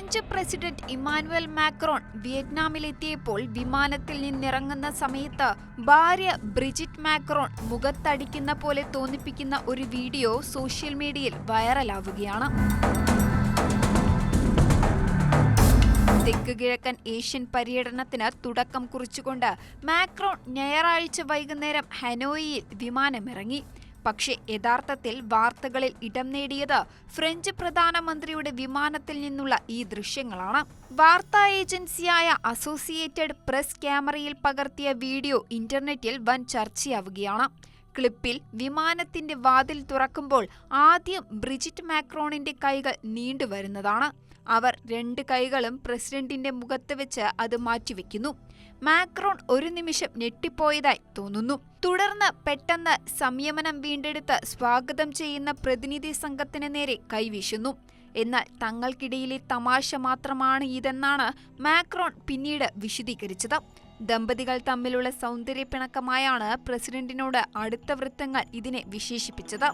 French president Emmanuel Macron വിയറ്റ്നാമിലെത്തിയപ്പോൾ വിമാനത്തിൽ നിന്നിറങ്ങുന്ന സമയത്ത് ഭാര്യ ബ്രിജിറ്റ് മാക്രോൺ മുഖത്തടിക്കുന്ന പോലെ തോന്നിപ്പിക്കുന്ന ഒരു വീഡിയോ സോഷ്യൽ മീഡിയയിൽ വൈറലാവുകയാണ്. തെക്ക് കിഴക്കൻ ഏഷ്യൻ പര്യടനത്തിന് തുടക്കം കുറിച്ചുകൊണ്ട് മാക്രോൺ ഞായറാഴ്ച വൈകുന്നേരം ഹനോയിയിൽ വിമാനമിറങ്ങി. പക്ഷേ യഥാർത്ഥത്തിൽ വാർത്തകളിൽ ഇടം നേടിയത് ഫ്രഞ്ച് പ്രധാനമന്ത്രിയുടെ വിമാനത്തിൽ നിന്നുള്ള ഈ ദൃശ്യങ്ങളാണ്. വാർത്താ ഏജൻസിയായ അസോസിയേറ്റഡ് പ്രസ് ക്യാമറയിൽ പകർത്തിയ വീഡിയോ ഇന്റർനെറ്റിൽ വൻ ചർച്ചയാവുകയാണ്. ക്ലിപ്പിൽ വിമാനത്തിന്റെ വാതിൽ തുറക്കുമ്പോൾ ആദ്യം ബ്രിജിറ്റ് മാക്രോണിന്റെ കൈകൾ നീണ്ടുവരുന്നതാണ്. അവർ രണ്ട് കൈകളും പ്രസിഡന്റിന്റെ മുഖത്ത് വെച്ച് അത് മാറ്റിവെക്കുന്നു. മാക്രോൺ ഒരു നിമിഷം ഞെട്ടിപ്പോയതായി തോന്നുന്നു. തുടർന്ന് പെട്ടെന്ന് സംയമനം വീണ്ടെടുത്ത് സ്വാഗതം ചെയ്യുന്ന പ്രതിനിധി സംഘത്തിന് നേരെ കൈവീശുന്നു. എന്നാൽ തങ്ങൾക്കിടയിലെ തമാശ മാത്രമാണ് ഇതെന്നാണ് മാക്രോൺ പിന്നീട് വിശദീകരിച്ചത്. ദമ്പതികൾ തമ്മിലുള്ള സൗന്ദര്യ പിണക്കമായാണ് പ്രസിഡന്റിനോട് അടുത്ത വൃത്തങ്ങൾ ഇതിനെ വിശേഷിപ്പിച്ചത്.